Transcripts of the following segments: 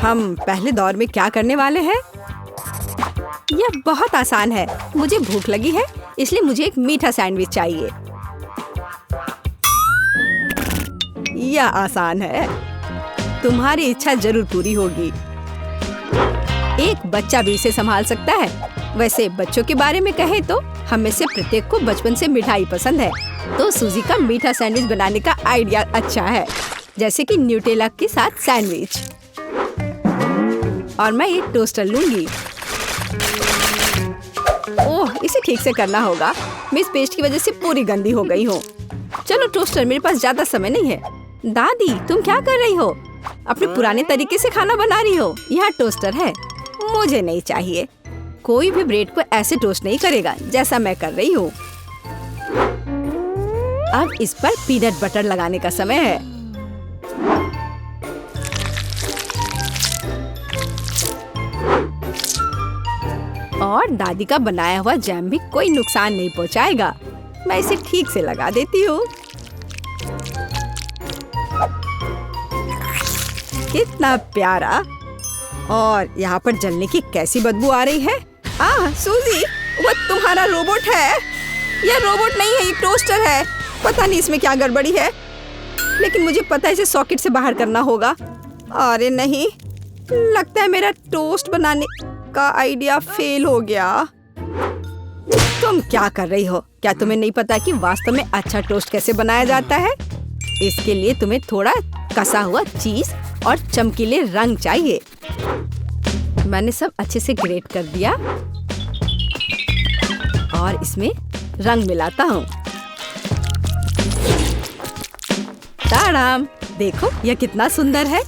हम पहले दौर में क्या करने वाले हैं? यह बहुत आसान है। मुझे भूख लगी है, इसलिए मुझे एक मीठा सैंडविच चाहिए। यह आसान है। तुम्हारी इच्छा जरूर पूरी होगी। एक बच्चा भी इसे संभाल सकता है। वैसे बच्चों के बारे में कहें तो हम में से प्रत्येक को बचपन से मिठाई पसंद है, तो सूजी का मीठा सैंडविच बनाने का आइडिया अच्छा है, जैसे कि न्यूटेला के साथ सैंडविच। और मैं एक टोस्टर लूंगी। ओह, इसे ठीक से करना होगा। मैं इस पेस्ट की वजह से पूरी गंदी हो गई हूँ। चलो टोस्टर, मेरे पास ज्यादा समय नहीं है। दादी, तुम क्या कर रही हो? अपने पुराने तरीके से खाना बना रही हो। यहाँ टोस्टर है। मुझे नहीं चाहिए। कोई भी ब्रेड को ऐसे टोस्ट नहीं करेगा जैसा मैं कर रही हूँ। अब इस पर पीनट बटर लगाने का समय है। और दादी का बनाया हुआ जैम भी कोई नुकसान नहीं पहुँचाएगा। मैं इसे ठीक से लगा देती हूँ। कितना प्यारा। और यहाँ पर जलने की कैसी बदबू आ रही है। सूजी, वो तुम्हारा रोबोट है। यह रोबोट नहीं है, ये टोस्टर है। पता नहीं इसमें क्या गड़बड़ी है, लेकिन मुझे पता है इसे सॉकेट से बाहर करना होगा। अरे नहीं, लगता है मेरा टोस्ट बनाने का आइडिया फेल हो गया। तुम क्या कर रही हो? क्या तुम्हें नहीं पता कि वास्तव में अच्छा टोस्ट कैसे बनाया जाता है? इसके लिए तुम्हें थोड़ा कसा हुआ चीज और चमकीले रंग चाहिए। मैंने सब अच्छे से ग्रेट कर दिया और इसमें रंग मिलाता हूँ। ताड़ाम! देखो यह कितना सुंदर है।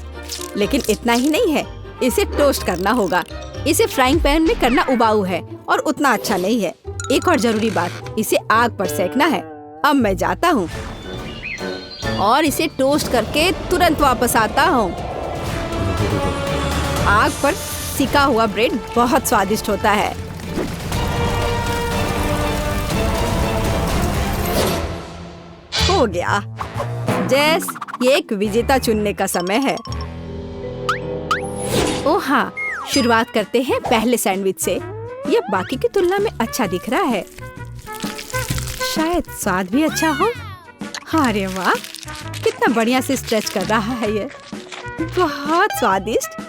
लेकिन इतना ही नहीं है, इसे टोस्ट करना होगा। इसे फ्राइंग पैन में करना उबाऊ है और उतना अच्छा नहीं है। एक और जरूरी बात, इसे आग पर सेकना है। अब मैं जाता हूँ और इसे टोस्ट करके तुरंत वापस आता हूँ। आग पर सिका हुआ ब्रेड बहुत स्वादिष्ट होता है। हो गया। जेस, ये एक विजेता चुनने का समय है। ओह हाँ, शुरुआत करते हैं पहले सैंडविच से। यह बाकी की तुलना में अच्छा दिख रहा है। शायद स्वाद भी अच्छा हो। अरे वाह, कितना बढ़िया से स्ट्रेच कर रहा है ये। बहुत स्वादिष्ट।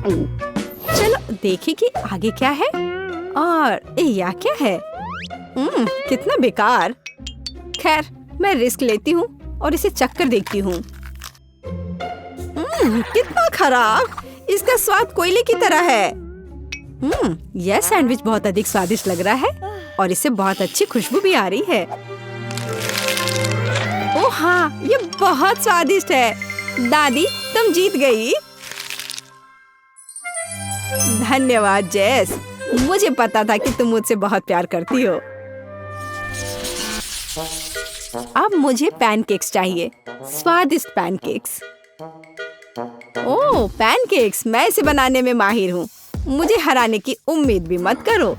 चलो देखें कि आगे क्या है। और यह क्या है? कितना बेकार। खैर, मैं रिस्क लेती हूँ और इसे चखकर देखती हूँ। कितना खराब। इसका स्वाद कोयले की तरह है। यह सैंडविच बहुत अधिक स्वादिष्ट लग रहा है और इससे बहुत अच्छी खुशबू भी आ रही है। ओह हाँ, ये बहुत स्वादिष्ट है। दादी, तुम जीत गई। धन्यवाद जेस। मुझे पता था कि तुम मुझसे बहुत प्यार करती हो। अब मुझे पैनकेक्स चाहिए। स्वादिष्ट पैनकेक्स। ओह, पैनकेक्स! मैं इसे बनाने में माहिर हूँ। मुझे हराने की उम्मीद भी मत करो।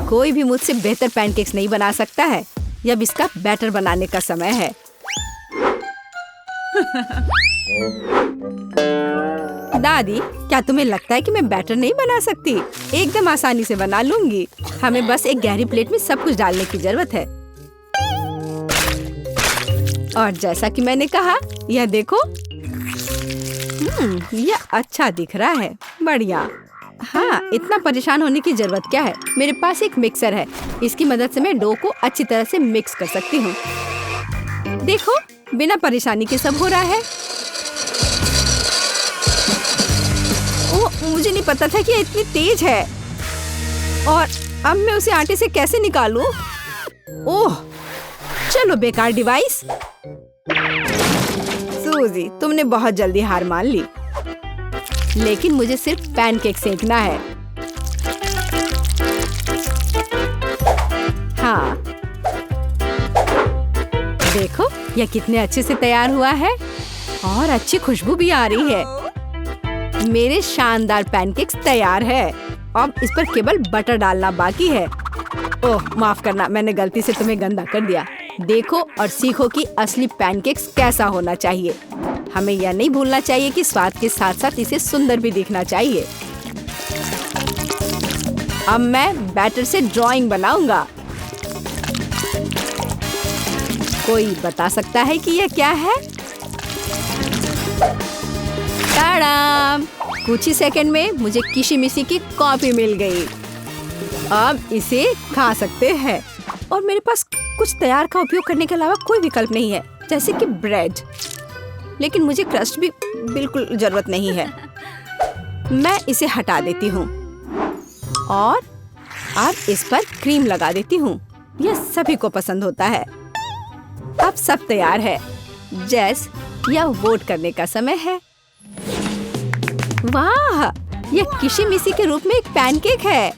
कोई भी मुझसे बेहतर पैनकेक्स नहीं बना सकता है। अब इसका बैटर बनाने का समय है। दादी, क्या तुम्हें लगता है कि मैं बैटर नहीं बना सकती? एकदम आसानी से बना लूंगी। हमें बस एक गहरी प्लेट में सब कुछ डालने की जरूरत है। और जैसा कि मैंने कहा, यह देखो। यह अच्छा दिख रहा है। बढ़िया। हाँ, इतना परेशान होने की जरूरत क्या है? मेरे पास एक मिक्सर है। इसकी मदद से मैं डो को अच्छी तरह से मिक्स कर सकती हूँ। देखो, बिना परेशानी के सब हो रहा है। ओह, मुझे नहीं पता था कि ये इतनी तेज है। और अब मैं उसे आटे से कैसे निकालूं? ओह, चलो बेकार डिवाइस। सूजी, तुमने बहुत जल्दी हार मान ली। लेकिन मुझे सिर्फ पैनकेक सेकना है। हाँ, देखो यह कितने अच्छे से तैयार हुआ है और अच्छी खुशबू भी आ रही है। मेरे शानदार पैनकेक्स तैयार है। अब इस पर केवल बटर डालना बाकी है। ओह, माफ करना, मैंने गलती से तुम्हें गंदा कर दिया। देखो और सीखो कि असली पैनकेक्स कैसा होना चाहिए। हमें यह नहीं भूलना चाहिए कि स्वाद के साथ साथ इसे सुंदर भी दिखना चाहिए। अब मैं बैटर से ड्राइंग बनाऊंगा। कोई बता सकता है कि यह क्या है? टाडाम! कुछ ही सेकंड में मुझे किशिमिशी की कॉपी मिल गई। अब इसे खा सकते हैं और मेरे पास कुछ तैयार का उपयोग करने के अलावा कोई विकल्प नहीं है, जैसे कि ब्रेड। लेकिन मुझे क्रस्ट भी बिल्कुल जरूरत नहीं है। मैं इसे हटा देती हूँ और अब इस पर क्रीम लगा देती हूँ। यह सभी को पसंद होता है। अब सब तैयार है। जेस, यह वोट करने का समय है। वाह! यह किशिमिशी के रूप में एक पैनकेक है।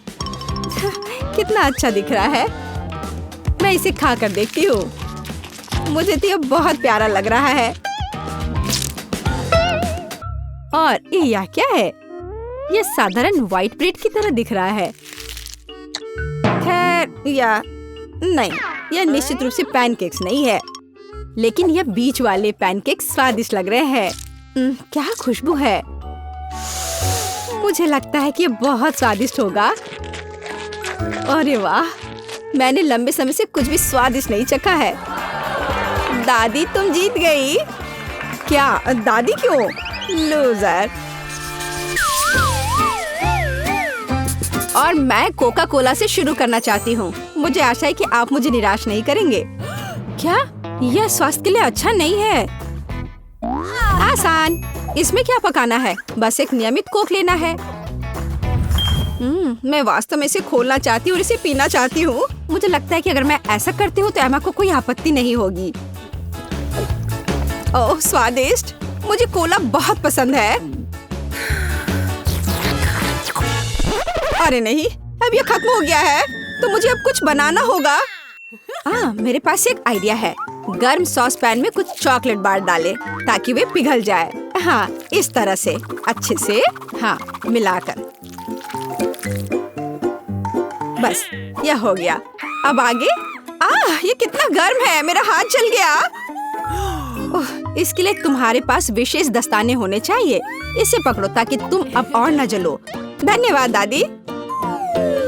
कितना अच्छा दिख रहा है। मैं इसे खा कर देखती हूँ। मुझे तो यह बहुत प्यारा लग रहा है। और यह क्या है? यह साधारण व्हाइट ब्रेड की तरह दिख रहा है। खैर, या नहीं, यह निश्चित रूप से पैनकेक्स नहीं है। लेकिन यह बीच वाले पैनकेक्स स्वादिष्ट लग रहे हैं। क्या खुशबू है। मुझे लगता है कि यह बहुत स्वादिष्ट होगा। अरे वाह! मैंने लंबे समय से कुछ भी स्वादिष्ट नहीं चखा है। दादी, तुम जीत गई। क्या? दादी क्यों? लूजर। और मैं कोका कोला से शुरू करना चाहती हूँ। मुझे आशा है कि आप मुझे निराश नहीं करेंगे। क्या? यह स्वास्थ्य के लिए अच्छा नहीं है। आसान। इसमें क्या पकाना है? बस एक नियमित कोक लेना है। मैं वास्तव में इसे खोलना चाहती हूँ और इसे पीना चाहती हूँ। मुझे लगता है कि अगर मैं ऐसा करती हूँ तो एमा को कोई आपत्ति नहीं होगी। ओह, स्वादिष्ट! मुझे कोला बहुत पसंद है। अरे नहीं, अब यह खत्म हो गया है, तो मुझे अब कुछ बनाना होगा। मेरे पास एक आइडिया है। गर्म सॉस पैन में कुछ चॉकलेट बार डालें ताकि वे पिघल जाए। हाँ, इस तरह से अच्छे से मिलाकर। बस, यह हो गया। अब आगे। ये कितना गर्म है, मेरा हाथ जल गया। इसके लिए तुम्हारे पास विशेष दस्ताने होने चाहिए। इसे पकड़ो ताकि तुम अब और न जलो। धन्यवाद दादी।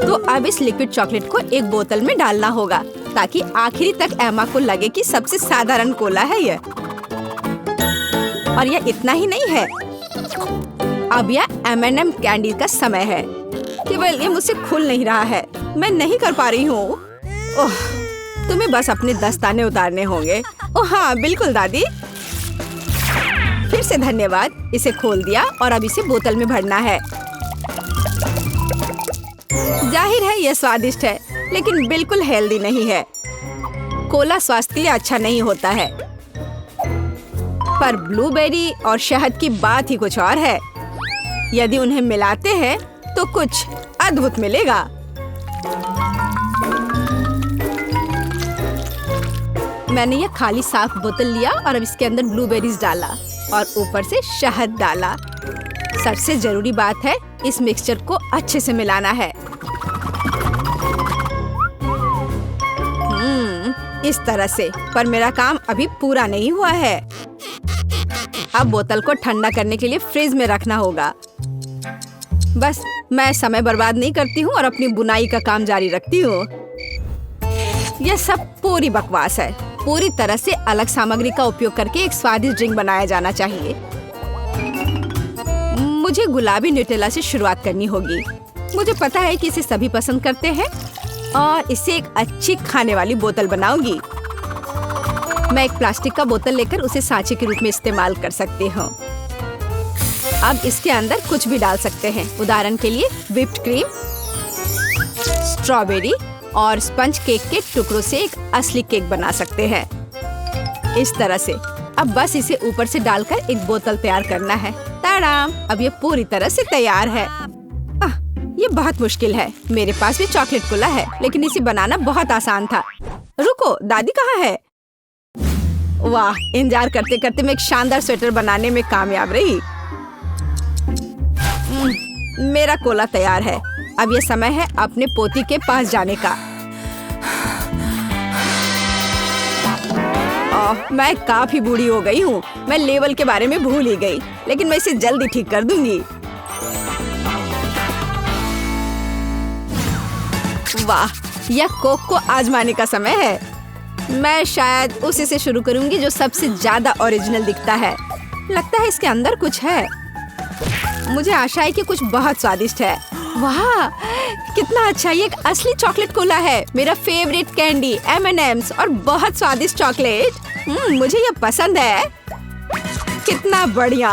तो अब इस लिक्विड चॉकलेट को एक बोतल में डालना होगा ताकि आखिरी तक एमा को लगे कि सबसे साधारण कोला है यह। और यह इतना ही नहीं है। अब यह M&M कैंडी का समय है। केवल ये मुझसे खुल नहीं रहा है। मैं नहीं कर पा रही हूँ। तुम्हें बस अपने दस्ताने उतारने होंगे। ओह हाँ, बिल्कुल दादी। फिर से धन्यवाद। इसे खोल दिया और अब इसे बोतल में भरना है। जाहिर है यह स्वादिष्ट है, लेकिन बिल्कुल हेल्दी नहीं है। कोला स्वास्थ्य के लिए अच्छा नहीं होता है। पर ब्लूबेरी और शहद की बात ही कुछ और है। यदि उन्हें मिलाते हैं तो कुछ अद्भुत मिलेगा। मैंने यह खाली साफ बोतल लिया और अब इसके अंदर ब्लूबेरीज डाला और ऊपर से शहद डाला। सबसे जरूरी बात है, इस मिक्सचर को अच्छे से मिलाना है। इस तरह से। पर मेरा काम अभी पूरा नहीं हुआ है। अब बोतल को ठंडा करने के लिए फ्रिज में रखना होगा। बस, मैं समय बर्बाद नहीं करती हूँ और अपनी बुनाई का काम जारी रखती हूँ। यह सब पूरी बकवास है। पूरी तरह से अलग सामग्री का उपयोग करके एक स्वादिष्ट ड्रिंक बनाया जाना चाहिए। मुझे गुलाबी न्यूटेला से शुरुआत करनी होगी। मुझे पता है कि इसे सभी पसंद करते हैं और इससे एक अच्छी खाने वाली बोतल बनाऊंगी। मैं एक प्लास्टिक का बोतल लेकर उसे सांचे के रूप में इस्तेमाल कर सकती हूँ। अब इसके अंदर कुछ भी डाल सकते हैं। उदाहरण के लिए व्हिप्ड क्रीम, स्ट्रॉबेरी और स्पंज केक के टुकड़ों से एक असली केक बना सकते हैं। इस तरह से। अब बस इसे ऊपर से डालकर एक बोतल तैयार करना है। ताड़ाम! अब ये पूरी तरह से तैयार है। ये बहुत मुश्किल है। मेरे पास भी चॉकलेट कोला है, लेकिन इसे बनाना बहुत आसान था। रुको, दादी कहाँ है? वाह, इंतजार करते करते मैं एक शानदार स्वेटर बनाने में कामयाब रही। मेरा कोला तैयार है। अब ये समय है अपने पोती के पास जाने का। मैं काफी बूढ़ी हो गई हूँ। मैं लेवल के बारे में भूल ही गई, लेकिन मैं इसे जल्दी ठीक कर दूंगी। वाह, यह कोक को आजमाने का समय है। मैं शायद उसी से शुरू करूंगी जो सबसे ज्यादा ओरिजिनल दिखता है। लगता है इसके अंदर कुछ है। मुझे आशा है कि कुछ बहुत स्वादिष्ट है। वाह, कितना अच्छा! ये एक असली चॉकलेट कोला है। मेरा फेवरेट कैंडी M&M's और बहुत स्वादिष्ट चॉकलेट। मुझे ये पसंद है। कितना बढ़िया!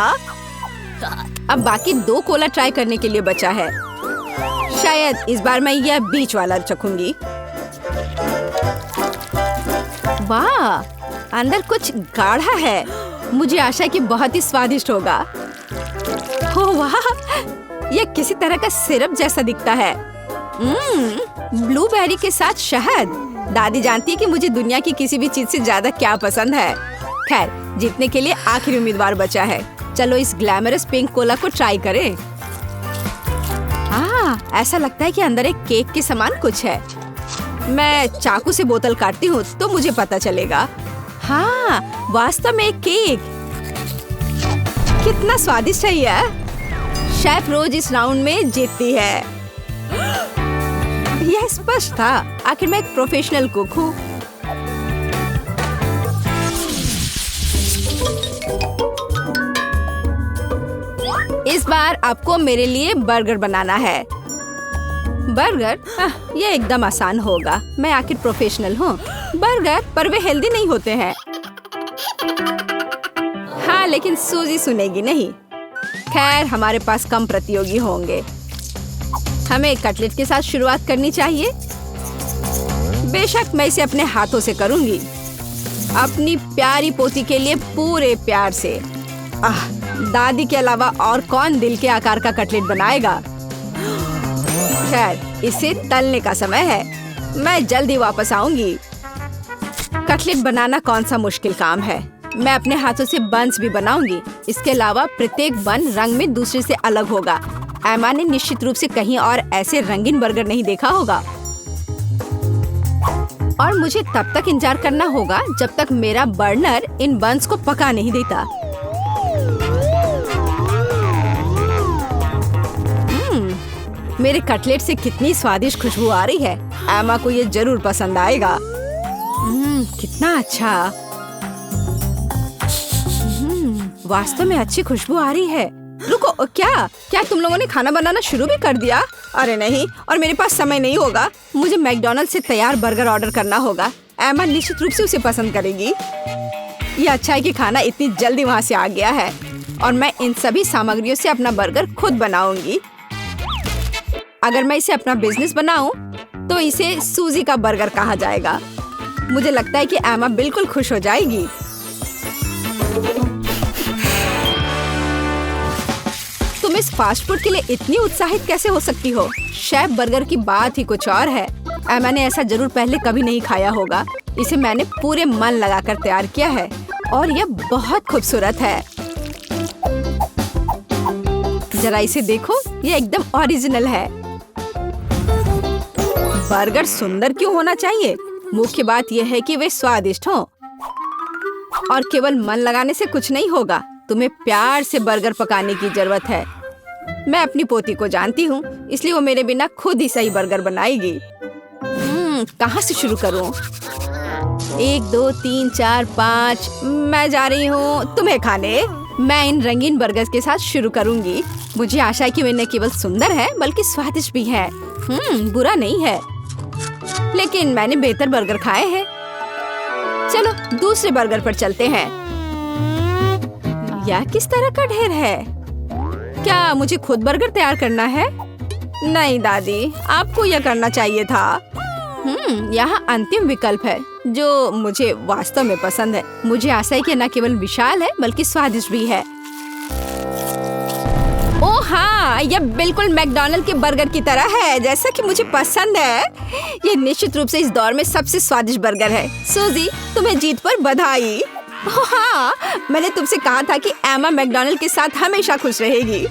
अब बाकी 2 कोला ट्राई करने के लिए बचा है। शायद इस बार मैं यह बीच वाला चखूंगी। वाह, अंदर कुछ गाढ़ा है। मुझे आशा है कि बहुत ही स्वादिष्ट होगा। ओह वाह, यह किसी तरह का सिरप जैसा दिखता है। ब्लूबेरी के साथ शहद। दादी जानती है कि मुझे दुनिया की किसी भी चीज से ज्यादा क्या पसंद है। खैर, जीतने के लिए आखिरी उम्मीदवार बचा है। चलो इस ग्लैमरस पिंक कोला को ट्राई करें। ऐसा लगता है कि अंदर एक केक के समान कुछ है। मैं चाकू से बोतल काटती हूँ तो मुझे पता चलेगा। हाँ, वास्तव में एक केक। कितना स्वादिष्ट है यह। शेफ रोज इस राउंड में जीतती है। यह स्पष्ट था। आखिर मैं एक प्रोफेशनल कुक हूँ। इस बार आपको मेरे लिए बर्गर बनाना है। बर्गर? यह एकदम आसान होगा। मैं आखिर प्रोफेशनल हूँ। बर्गर, पर वे हेल्दी नहीं होते हैं। हाँ, लेकिन सूजी सुनेगी नहीं। खैर, हमारे पास कम प्रतियोगी होंगे। हमें कटलेट के साथ शुरुआत करनी चाहिए। बेशक मैं इसे अपने हाथों से करूंगी, अपनी प्यारी पोती के लिए पूरे प्यार से। दादी के अलावा और कौन दिल के आकार का कटलेट बनाएगा। खैर, इसे तलने का समय है। मैं जल्दी वापस आऊंगी। कटलेट बनाना कौन सा मुश्किल काम है। मैं अपने हाथों से बन्स भी बनाऊंगी। इसके अलावा प्रत्येक बन रंग में दूसरे से अलग होगा। एमा ने निश्चित रूप से कहीं और ऐसे रंगीन बर्गर नहीं देखा होगा। और मुझे तब तक इंतजार करना होगा जब तक मेरा बर्नर इन बन्स को पका नहीं देता। मेरे कटलेट से कितनी स्वादिष्ट खुशबू आ रही है। एमा को ये जरूर पसंद आएगा। कितना अच्छा। वास्तव में अच्छी खुशबू आ रही है। रुको, क्या तुम लोगों ने खाना बनाना शुरू भी कर दिया? अरे नहीं, और मेरे पास समय नहीं होगा। मुझे मैकडॉनल्ड से तैयार बर्गर ऑर्डर करना होगा। एमा निश्चित रूप से उसे पसंद करेगी। ये अच्छा है कि खाना इतनी जल्दी वहाँ से आ गया है और मैं इन सभी सामग्रियों से अपना बर्गर खुद बनाऊंगी। अगर मैं इसे अपना बिजनेस बनाऊं तो इसे सूजी का बर्गर कहा जाएगा। मुझे लगता है कि एमा बिल्कुल खुश हो जाएगी। तुम इस फास्ट फूड के लिए इतनी उत्साहित कैसे हो सकती हो? शेफ बर्गर की बात ही कुछ और है। एमा ने ऐसा जरूर पहले कभी नहीं खाया होगा। इसे मैंने पूरे मन लगाकर तैयार किया है और यह बहुत खूबसूरत है। जरा इसे देखो, यह एकदम ओरिजिनल है। बर्गर सुंदर क्यों होना चाहिए? मुख्य बात यह है कि वे स्वादिष्ट हों। और केवल मन लगाने से कुछ नहीं होगा। तुम्हें प्यार से बर्गर पकाने की जरूरत है। मैं अपनी पोती को जानती हूँ, इसलिए वो मेरे बिना खुद ही सही बर्गर बनाएगी। कहाँ से शुरू करूँ? 1 2 3 4 5। मैं जा रही हूँ तुम्हें खाने। मैं इन रंगीन बर्गर्स के साथ शुरू करूँगी। मुझे आशा है कि वे न केवल सुंदर है बल्कि स्वादिष्ट भी है। बुरा नहीं है, लेकिन मैंने बेहतर बर्गर खाए हैं। चलो दूसरे बर्गर पर चलते हैं। यह किस तरह का ढेर है? क्या मुझे खुद बर्गर तैयार करना है? नहीं दादी, आपको यह करना चाहिए था। यहाँ अंतिम विकल्प है जो मुझे वास्तव में पसंद है। मुझे आशा है कि न केवल विशाल है बल्कि स्वादिष्ट भी है। ओह हाँ, यह बिल्कुल मैकडॉनल्ड के बर्गर की तरह है, जैसा कि मुझे पसंद है। ये निश्चित रूप से इस दौर में सबसे स्वादिष्ट बर्गर है। सूजी, तुम्हें जीत पर बधाई। ओह हाँ, मैंने तुमसे कहा था कि एमा मैकडॉनल्ड के साथ हमेशा खुश रहेगी।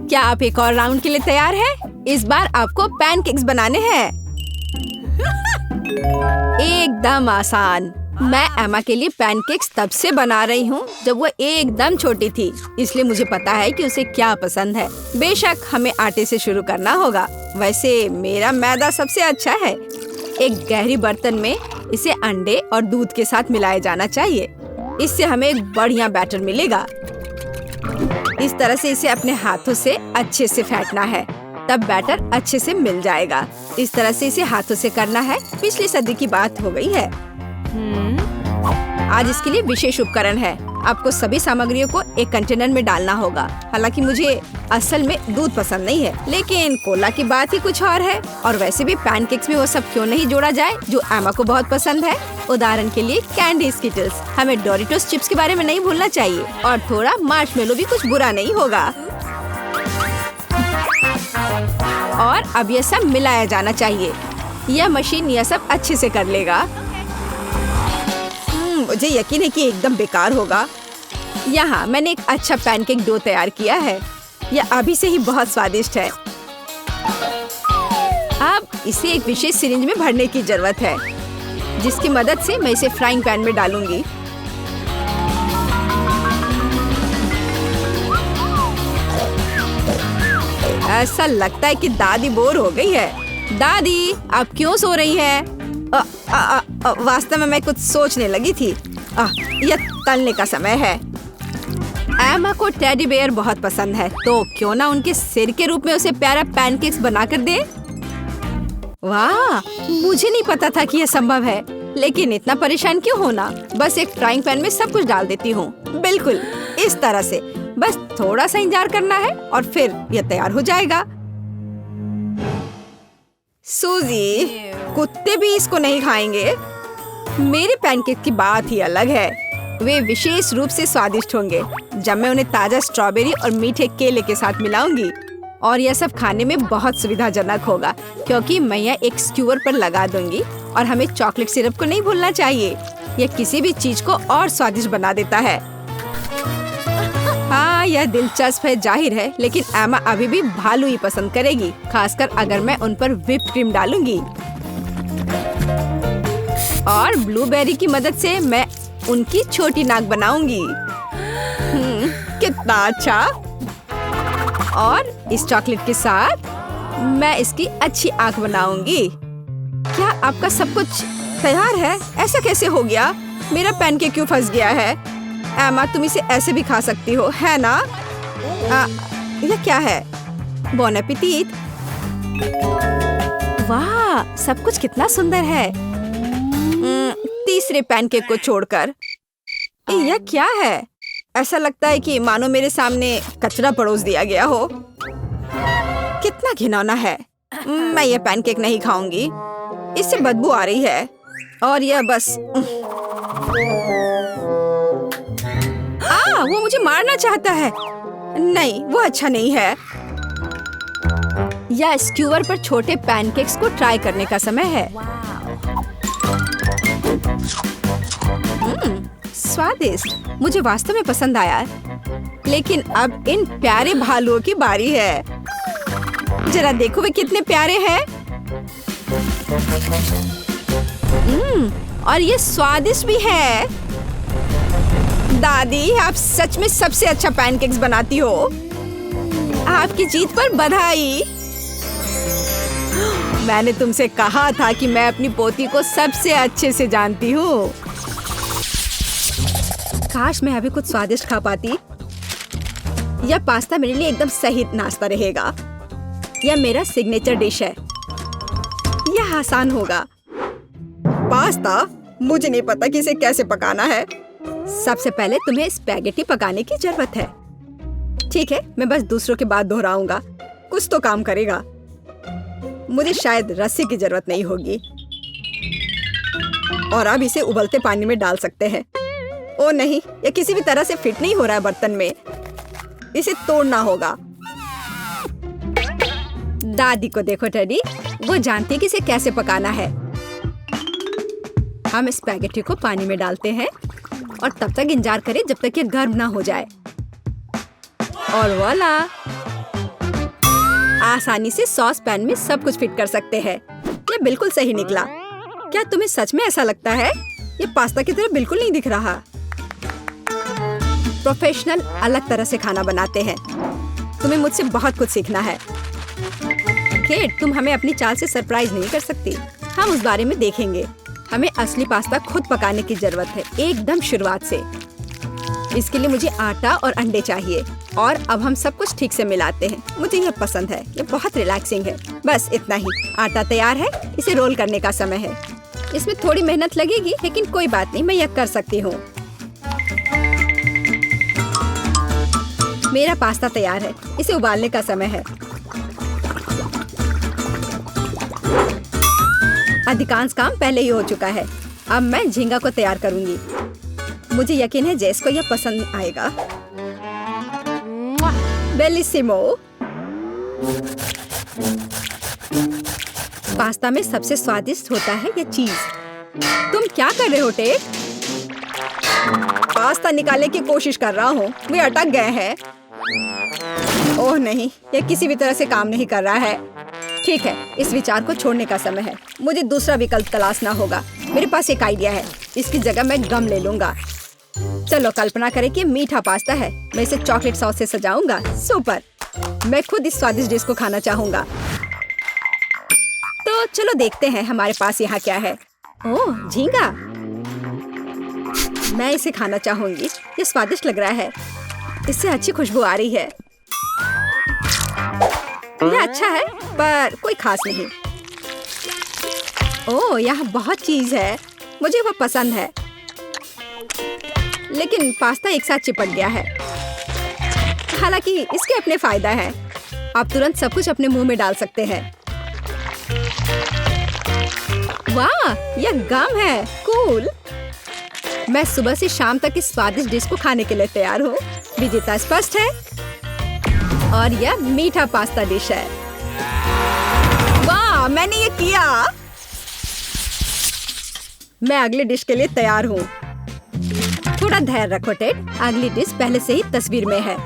क्या आप एक और राउंड के लिए तैयार हैं? इस बार आपको पैनकेक्स बनाने हैं। एकदम आसान। मैं एमा के लिए पैनकेक्स तब से बना रही हूँ जब वो एकदम छोटी थी, इसलिए मुझे पता है कि उसे क्या पसंद है। बेशक हमें आटे से शुरू करना होगा। वैसे मेरा मैदा सबसे अच्छा है। एक गहरी बर्तन में इसे अंडे और दूध के साथ मिलाया जाना चाहिए। इससे हमें एक बढ़िया बैटर मिलेगा। इस तरह से इसे अपने हाथों से अच्छे से फेंटना है, तब बैटर अच्छे से मिल जाएगा। इस तरह से इसे हाथों से करना है। पिछली सदी की बात हो गई है। आज इसके लिए विशेष उपकरण है। आपको सभी सामग्रियों को एक कंटेनर में डालना होगा। हालांकि मुझे असल में दूध पसंद नहीं है, लेकिन कोला की बात ही कुछ और है। और वैसे भी पैनकेक्स में वो सब क्यों नहीं जोड़ा जाए जो एमा को बहुत पसंद है। उदाहरण के लिए कैंडी स्किटल्स। हमें डोरिटोस चिप्स के बारे में नहीं भूलना चाहिए, और थोड़ा मार्शमेलो भी कुछ बुरा नहीं होगा। और अब ये सब मिलाया जाना चाहिए। यह मशीन यह सब अच्छे से कर लेगा। मुझे यकीन है कि एकदम बेकार होगा। यहाँ मैंने एक अच्छा पैनकेक डो तैयार किया है। यह अभी से ही बहुत स्वादिष्ट है। अब इसे एक विशेष सिरिंज में भरने की जरूरत है, जिसकी मदद से मैं इसे फ्राइंग पैन में डालूंगी। ऐसा लगता है कि दादी बोर हो गई है। दादी, आप क्यों सो रही है? वास्तव में मैं कुछ सोचने लगी थी। यह तलने का समय है। एमा को टेडी बेयर बहुत पसंद है, तो क्यों ना उनके सिर के रूप में उसे प्यारा पैनकेक्स बनाकर दे। वाह, मुझे नहीं पता था कि यह संभव है, लेकिन इतना परेशान क्यों होना। बस एक फ्राइंग पैन में सब कुछ डाल देती हूँ। बिल्कुल इस तरह से। बस थोड़ा सा इंतजार करना है और फिर यह तैयार हो जाएगा। सूजी, कुत्ते भी इसको नहीं खाएंगे। मेरे पैनकेक की बात ही अलग है। वे विशेष रूप से स्वादिष्ट होंगे जब मैं उन्हें ताजा स्ट्रॉबेरी और मीठे केले के साथ मिलाऊंगी। और यह सब खाने में बहुत सुविधाजनक होगा, क्योंकि मैं यह एक स्क्यूअर पर लगा दूंगी। और हमें चॉकलेट सिरप को नहीं भूलना चाहिए। यह किसी भी चीज को और स्वादिष्ट बना देता है। हाँ, यह दिलचस्प है जाहिर है, लेकिन एमा अभी भी भालू ही पसंद करेगी, खासकर अगर मैं उन पर व्हिप क्रीम डालूंगी। और ब्लूबेरी की मदद से मैं उनकी छोटी नाक बनाऊंगी। कितना अच्छा। और इस चॉकलेट के साथ मैं इसकी अच्छी आंख बनाऊंगी। क्या आपका सब कुछ तैयार है? ऐसा कैसे हो गया? मेरा पैनकेक क्यों फंस गया है? एमा, तुम इसे ऐसे भी खा सकती हो, है ना? यह क्या है? बॉन एपेटिट। वाह, सब कुछ कितना सुंदर है। तीसरे पैनकेक को छोड़कर। यह क्या है? ऐसा लगता है कि मानो मेरे सामने कचरा परोस दिया गया हो। कितना घिनौना है। मैं यह पैनकेक नहीं खाऊंगी। इससे बदबू आ रही है। और यह बस वो मुझे मारना चाहता है। नहीं, वो अच्छा नहीं है। या स्क्यूअर पर छोटे पैनकेक्स को ट्राई करने का समय है। स्वादिष्ट, मुझे वास्तव में पसंद आया। लेकिन अब इन प्यारे भालुओं की बारी है। जरा देखो वे कितने प्यारे हैं। और ये स्वादिष्ट भी है। दादी, आप सच में सबसे अच्छा पैनकेक्स बनाती हो। आपकी जीत पर बधाई। मैंने तुमसे कहा था कि मैं अपनी पोती को सबसे अच्छे से जानती हूँ। काश मैं अभी कुछ स्वादिष्ट खा पाती। यह पास्ता मेरे लिए एकदम सही नाश्ता रहेगा। यह मेरा सिग्नेचर डिश है। यह आसान होगा। पास्ता? मुझे नहीं पता कि इसे कैसे पकाना है। सबसे पहले तुम्हें स्पैगेटी पकाने की जरूरत है। ठीक है, मैं बस दूसरों की बात दोहराऊंगा। कुछ तो काम करेगा। मुझे शायद रस्सी की जरूरत नहीं होगी। और अब इसे उबलते पानी में डाल सकते हैं। ओ नहीं, यह किसी भी तरह से फिट नहीं हो रहा है बर्तन में। इसे तोड़ना होगा। दादी को देखो टेडी, वो जानती है कि इसे कैसे पकाना है। हम स्पैगेटी को पानी में डालते हैं और तब तक इंतजार करें जब तक ये गर्म ना हो जाए। और वाला, आसानी से सॉस पैन में सब कुछ फिट कर सकते हैं। ये बिल्कुल सही निकला। क्या तुम्हें सच में ऐसा लगता है? ये पास्ता की तरह बिल्कुल नहीं दिख रहा। प्रोफेशनल अलग तरह से खाना बनाते हैं। तुम्हें मुझसे बहुत कुछ सीखना है। केट, तुम हमें अपनी चाल से सरप्राइज नहीं कर सकती। हम उस बारे में देखेंगे। हमें असली पास्ता खुद पकाने की जरूरत है, एकदम शुरुआत से। इसके लिए मुझे आटा और अंडे चाहिए और अब हम सब कुछ ठीक से मिलाते हैं। मुझे यह पसंद है, ये बहुत रिलैक्सिंग है। बस इतना ही। आटा तैयार है, इसे रोल करने का समय है। इसमें थोड़ी मेहनत लगेगी, लेकिन कोई बात नहीं, मैं यह कर सकती हूँ। मेरा पास्ता तैयार है, इसे उबालने का समय है। अधिकांश काम पहले ही हो चुका है। अब मैं झींगा को तैयार करूंगी। मुझे यकीन है जेस को यह पसंद आएगा। बेलिसिमो। पास्ता में सबसे स्वादिष्ट होता है यह चीज। तुम क्या कर रहे हो टेट? पास्ता निकालने की कोशिश कर रहा हूँ, वे अटक गए हैं। ओह नहीं, यह किसी भी तरह से काम नहीं कर रहा है। ठीक है, इस विचार को छोड़ने का समय है। मुझे दूसरा विकल्प तलाशना होगा। मेरे पास एक आइडिया है। इसकी जगह मैं गम ले लूंगा। चलो कल्पना करें कि मीठा पास्ता है। मैं इसे चॉकलेट सॉस से सजाऊंगा। सुपर। मैं खुद इस स्वादिष्ट डिश को खाना चाहूंगा। तो चलो देखते हैं हमारे पास यहाँ क्या है। ओह, झींगा। मैं इसे खाना चाहूंगी। ये स्वादिष्ट लग रहा है। इससे अच्छी खुशबू आ रही है। यह अच्छा है, पर कोई खास नहीं। ओह, यहाँ बहुत चीज है। मुझे वो पसंद है, लेकिन पास्ता एक साथ चिपक गया है। हालांकि इसके अपने फायदा है। आप तुरंत सब कुछ अपने मुंह में डाल सकते हैं। वाह, यह गम है। कूल। मैं सुबह से शाम तक इस स्वादिष्ट डिश को खाने के लिए तैयार हूँ। विजेता स्पष्ट है और यह मीठा पास्ता डिश है। वाह, मैंने ये किया। मैं अगली डिश के लिए तैयार हूँ। थोड़ा धैर्य रखो टेड, अगली डिश पहले से ही तस्वीर में है।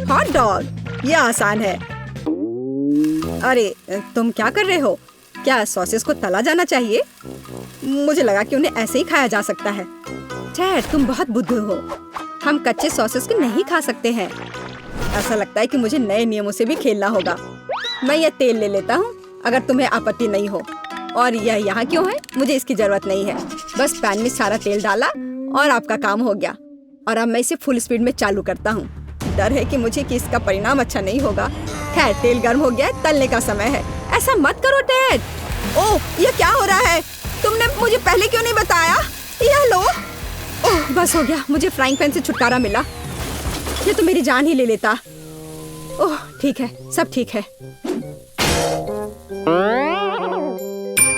Hot dog. यह आसान है। अरे तुम क्या कर रहे हो? क्या सॉसेस को तला जाना चाहिए? मुझे लगा कि उन्हें ऐसे ही खाया जा सकता है। टेड, तुम बहुत बुद्धू हो। हम कच्चे सॉसेस को नहीं खा सकते हैं। ऐसा लगता है कि मुझे नए नियमों से भी खेलना होगा। मैं यह तेल ले लेता हूँ, अगर तुम्हें आपत्ति नहीं हो। और यह यहाँ क्यों है? मुझे इसकी जरूरत नहीं है। बस पैन में सारा तेल डाला और आपका काम हो गया। और अब मैं इसे फुल स्पीड में चालू करता हूँ। डर है कि इसका परिणाम अच्छा नहीं होगा। खैर, तेल गर्म हो गया, तलने का समय है। ऐसा मत करो टेड। ओह, यह क्या हो रहा है? तुमने मुझे पहले क्यों नहीं बताया? यह लो। ओह, बस हो गया। मुझे फ्राइंग पैन से छुटकारा मिला। ये तो मेरी जान ही ले लेता। ओह, ठीक है, सब ठीक है।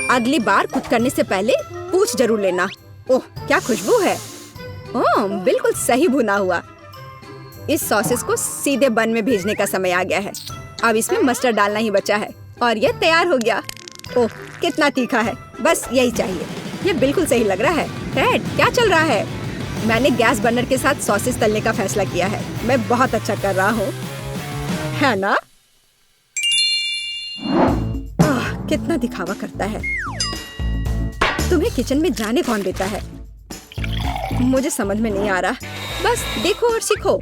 अगली बार कुक करने से पहले पूछ जरूर लेना। ओह, क्या खुशबू है। ओह, बिल्कुल सही भुना हुआ। इस सॉसेस को सीधे बन में भेजने का समय आ गया है। अब इसमें मस्टर्ड डालना ही बचा है और यह तैयार हो गया। ओह, कितना तीखा है। बस यही चाहिए। यह बिल्कुल सही लग रहा है। टेड, क्या चल रहा है? मैंने गैस बर्नर के साथ सॉसेस तलने का फैसला किया है। मैं बहुत अच्छा कर रहा हूँ, है ना? कितना दिखावा करता है। तुम्हें किचन में जाने कौन देता है? मुझे समझ में नहीं आ रहा। बस देखो और सीखो।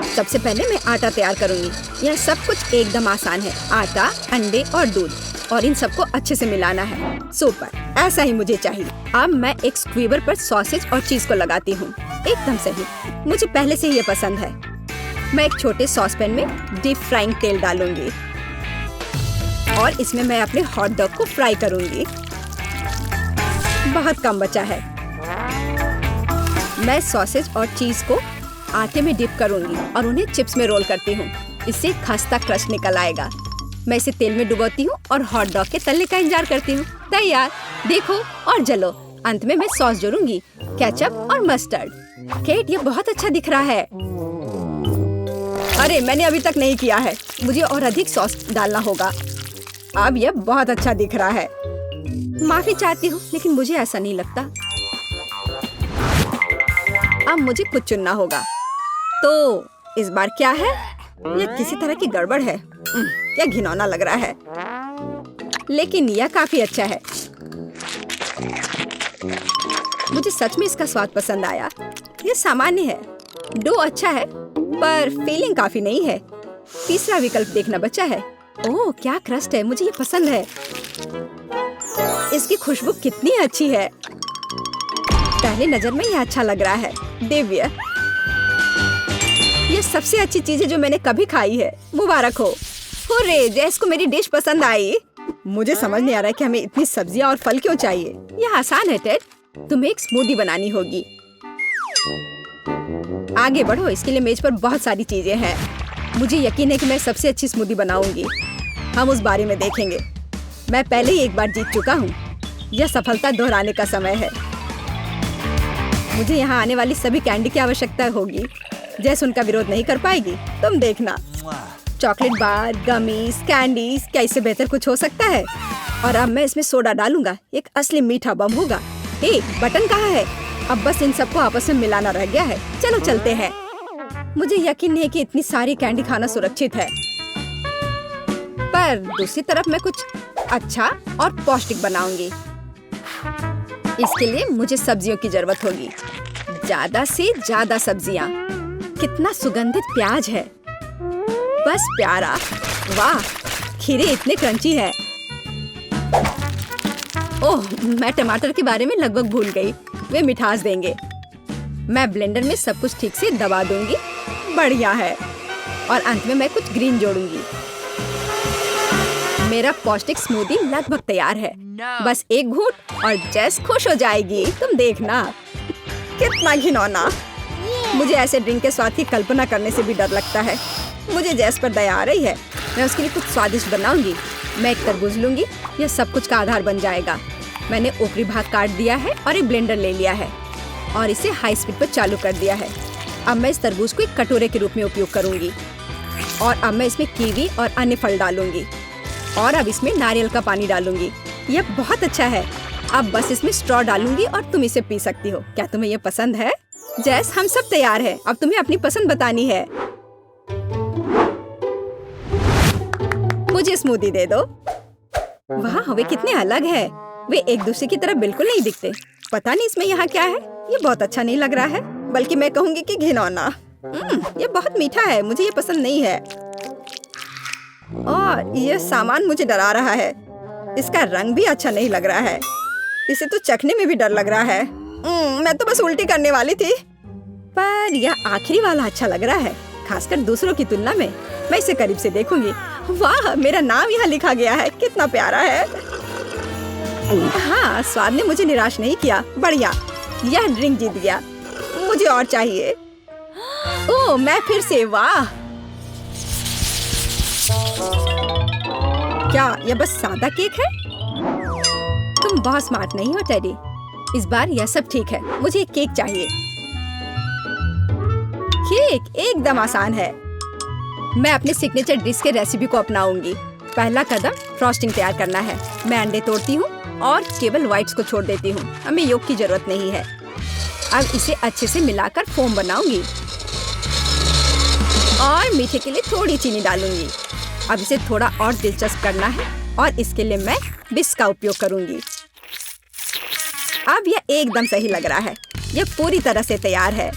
सबसे पहले मैं आटा तैयार करूंगी। यह सब कुछ एकदम आसान है। आटा, अंडे और दूध, और इन सबको अच्छे से मिलाना है। सुपर, ऐसा ही मुझे चाहिए। अब मैं एक स्क्वीवर पर सॉसेज और चीज को लगाती हूँ। एकदम सही, मुझे पहले से ही ये पसंद है। मैं एक छोटे सॉस पैन में डीप फ्राइंग तेल डालूंगी और इसमें मैं अपने हॉट डॉग को फ्राई करूंगी। बहुत कम बचा है। मैं सॉसेज और चीज को आटे में डिप करूंगी और उन्हें चिप्स में रोल करती हूँ। इससे खस्ता क्रस्ट निकल आएगा। मैं इसे तेल में डुबोती हूँ और हॉट डॉग के तलने का इंतजार करती हूँ। तैयार, देखो और जलो। अंत में मैं सॉस जोड़ूंगी, केचप और मस्टर्ड। केट, ये बहुत अच्छा दिख रहा है। अरे, मैंने अभी तक नहीं किया है। मुझे और अधिक सॉस डालना होगा। अब यह बहुत अच्छा दिख रहा है। माफी चाहती हूँ, लेकिन मुझे ऐसा नहीं लगता। अब मुझे कुछ चुनना होगा। तो इस बार क्या है? यह किसी तरह की गड़बड़ है। क्या घिनौना लग रहा है, लेकिन यह काफी अच्छा है। मुझे सच में इसका स्वाद पसंद आया। ये सामान्य है, डो अच्छा है पर फीलिंग काफी नहीं है। तीसरा विकल्प देखना बचा है। ओह क्या क्रस्ट है, मुझे ये पसंद है। इसकी खुशबू कितनी अच्छी है। पहली नजर में ये अच्छा लग रहा है। दिव्य, ये सबसे अच्छी चीज है जो मैंने कभी खाई है। मुबारक हो। हुर्रे, जैस को मेरी डिश पसंद आई। मुझे समझ नहीं आ रहा है कि हमें इतनी सब्जियां और फल क्यों चाहिए। यह आसान है टेड, तुम्हें एक स्मूदी बनानी होगी। आगे बढ़ो, इसके लिए मेज पर बहुत सारी चीजें हैं। मुझे यकीन है कि मैं सबसे अच्छी स्मूदी बनाऊंगी। हम उस बारे में देखेंगे। मैं पहले ही एक बार जीत चुका हूँ। यह सफलता दोहराने का समय है। मुझे यहाँ आने वाली सभी कैंडी की आवश्यकता होगी। जैस उनका विरोध नहीं कर पाएगी, तुम देखना। चॉकलेट बार, गमीज, कैंडीज, क्या इससे बेहतर कुछ हो सकता है? और अब मैं इसमें सोडा डालूंगा। एक असली मीठा बम होगा। हे, बटन कहाँ है? अब बस इन सबको आपस में मिलाना रह गया है। चलो चलते हैं। मुझे यकीन नहीं कि इतनी सारी कैंडी खाना सुरक्षित है, पर दूसरी तरफ मैं कुछ अच्छा और पौष्टिक बनाऊंगी। इसके लिए मुझे सब्जियों की जरूरत होगी, ज्यादा से ज्यादा सब्जियां। कितना सुगंधित प्याज है, बस प्यारा। वाह, खीरे इतने क्रंची है। ओह, मैं टमाटर के बारे में लगभग भूल गई। वे मिठास देंगे। मैं ब्लेंडर में सब कुछ ठीक से दबा दूंगी। बढ़िया है। और अंत में मैं कुछ ग्रीन जोड़ूंगी। मेरा पौष्टिक स्मूदी लगभग तैयार है। बस एक घूंट और जैस खुश हो जाएगी। तुम देखना। कितना घिनौना। मुझे ऐसे ड्रिंक के स्वाद की कल्पना करने से भी डर लगता है। मुझे जैस पर दया आ रही है। मैं उसके लिए कुछ स्वादिष्ट बनाऊंगी। मैं एक तरबूज लूंगी। यह सब कुछ का आधार बन जाएगा। मैंने ऊपरी भाग काट दिया है और एक ब्लेंडर ले लिया है और इसे हाई स्पीड पर चालू कर दिया है। अब मैं इस तरबूज को एक कटोरे के रूप में उपयोग करूंगी और अब मैं इसमें कीवी और अन्य फल डालूंगी और अब इसमें नारियल का पानी डालूंगी। यह बहुत अच्छा है। अब बस इसमें स्ट्रॉ डालूंगी और तुम इसे पी सकती हो। क्या तुम्हें यह पसंद है? जैस, हम सब तैयार हैं। अब तुम्हें अपनी पसंद बतानी है। मुझे स्मूदी दे दो। वाह, वे कितने अलग है। वे एक दूसरे की तरह बिल्कुल नहीं दिखते। पता नहीं इसमें यहाँ क्या है। ये बहुत अच्छा नहीं लग रहा है, बल्कि मैं कहूँगी कि घिनौना। ये बहुत मीठा है। मुझे ये पसंद नहीं है और यह सामान मुझे डरा रहा है। इसका रंग भी अच्छा नहीं लग रहा है। इसे तो चखने में भी डर लग रहा है। मैं तो बस उल्टी करने वाली थी, पर यह आखिरी वाला अच्छा लग रहा है, खासकर दूसरों की तुलना में। मैं इसे करीब से देखूंगी। वाह, मेरा नाम यहाँ लिखा गया है। कितना प्यारा है। हाँ, स्वाद ने मुझे निराश नहीं किया। बढ़िया, यह ड्रिंक जीत गया। मुझे और चाहिए। ओह, मैं फिर से। वाह, क्या यह बस सादा केक है? तुम बहुत स्मार्ट नहीं हो टेडी। इस बार यह सब ठीक है। मुझे एक केक चाहिए। केक एकदम आसान है। मैं अपने सिग्नेचर डिश के रेसिपी को अपनाऊंगी। पहला कदम फ्रॉस्टिंग तैयार करना है। मैं अंडे तोड़ती हूँ और केवल व्हाइट्स को छोड़ देती हूँ। हमें योग की जरूरत नहीं है। अब इसे अच्छे से मिलाकर फोम बनाऊंगी और मीठे के लिए थोड़ी चीनी डालूंगी। अब इसे थोड़ा और दिलचस्प करना है और इसके लिए मैं विस्क का उपयोग करूंगी। अब यह एकदम सही लग रहा है। यह पूरी तरह से तैयार है।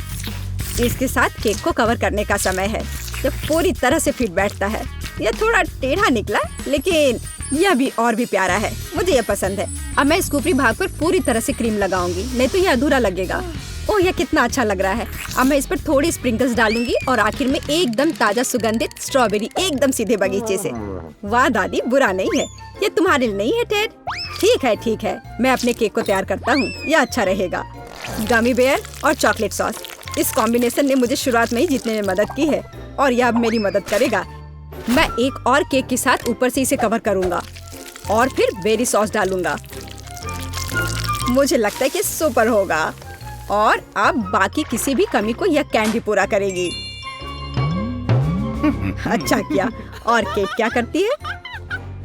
इसके साथ केक को कवर करने का समय है। यह पूरी तरह से फिट बैठता है। यह थोड़ा टेढ़ा निकला, लेकिन यह भी और भी प्यारा है। मुझे यह पसंद है। अब मैं इस ऊपरी भाग पर पूरी तरह से क्रीम लगाऊंगी, नहीं तो यह अधूरा लगेगा। ओह, यह कितना अच्छा लग रहा है। अब मैं इस पर थोड़ी स्प्रिंकल्स डालूंगी और आखिर में एकदम ताजा सुगंधित स्ट्रॉबेरी, एकदम सीधे बगीचे से। वाह दादी, बुरा नहीं है। ये तुम्हारे लिए नहीं है टेड? ठीक है। मैं अपने केक को तैयार करता हूँ। यह अच्छा रहेगा। गमी बेयर और चॉकलेट सॉस, इस कॉम्बिनेशन ने मुझे शुरुआत में ही जीतने में मदद की है और यह अब मेरी मदद करेगा। मैं एक और केक के साथ ऊपर से इसे कवर करूंगा और फिर बेरी सॉस डालूंगा। मुझे लगता है कि सुपर होगा और अब बाकी किसी भी कमी को यह कैंडी पूरा करेगी। अच्छा किया। और केट क्या करती है?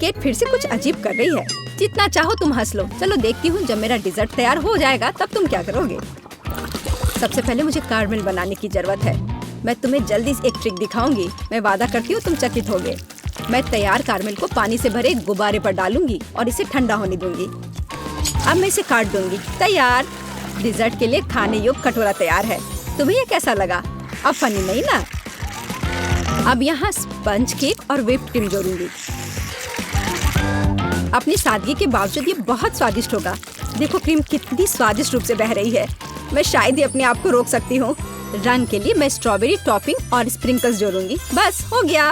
केट फिर से कुछ अजीब कर रही है। जितना चाहो तुम हंस लो। चलो देखती हूँ, जब मेरा डिजर्ट तैयार हो जाएगा तब तुम क्या करोगे। सबसे पहले मुझे कारमेल बनाने की जरूरत है। मैं तुम्हें जल्दी से एक ट्रिक दिखाऊंगी। मैं वादा करती हूँ तुम चकित होगे। मैं तैयार कारमेल को पानी से भरे गुब्बारे पर डालूंगी और इसे ठंडा होने दूंगी। अब मैं इसे काट दूंगी। तैयार। डिजर्ट के लिए खाने योग्य कटोरा तैयार है। तुम्हें ये कैसा लगा? अब फनी नहीं ना? अब यहाँ स्पंज केक और व्हिप्ड क्रीम जोड़ूंगी। अपनी सादगी के बावजूद ये बहुत स्वादिष्ट होगा। देखो क्रीम कितनी स्वादिष्ट रूप से बह रही है। मैं शायद ही अपने आप को रोक सकती हूँ। रंग के लिए मैं स्ट्रॉबेरी टॉपिंग और स्प्रिंकल्स जोड़ूंगी। बस हो गया।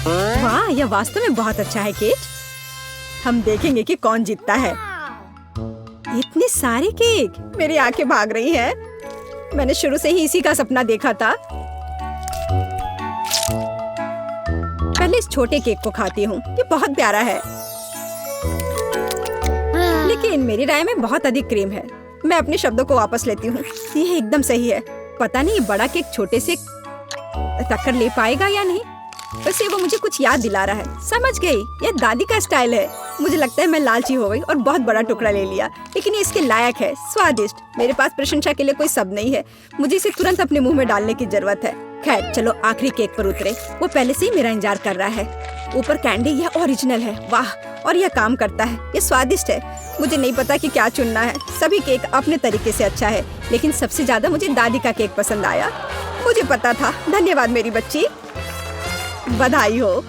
वाह, यह वास्तव में बहुत अच्छा है केट। हम देखेंगे कि कौन जीतता है। इतने सारे केक, मेरी आंखें भाग रही हैं। मैंने शुरू से ही इसी का सपना देखा था। पहले इस छोटे केक को खाती हूँ। ये बहुत प्यारा है, लेकिन मेरी राय में बहुत अधिक क्रीम है। मैं अपने शब्दों को वापस लेती हूँ। ये एकदम सही है। पता नहीं बड़ा केक छोटे से टक्कर ले पाएगा या नहीं। वैसे वो मुझे कुछ याद दिला रहा है। समझ गई, ये दादी का स्टाइल है। मुझे लगता है मैं लालची हो गई और बहुत बड़ा टुकड़ा ले लिया, लेकिन ये इसके लायक है। स्वादिष्ट। मेरे पास प्रशंसा के लिए कोई शब्द नहीं है। मुझे इसे तुरंत अपने मुंह में डालने की जरूरत है। खैर चलो आखिरी केक पर उतरे। वो पहले से ही मेरा इंतजार कर रहा है। ऊपर कैंडी, यह ओरिजिनल है। वाह, और यह काम करता है। ये स्वादिष्ट है। मुझे नहीं पता कि क्या चुनना है। सभी केक अपने तरीके से अच्छा है, लेकिन सबसे ज्यादा मुझे दादी का केक पसंद आया। मुझे पता था। धन्यवाद मेरी बच्ची। बधाई हो।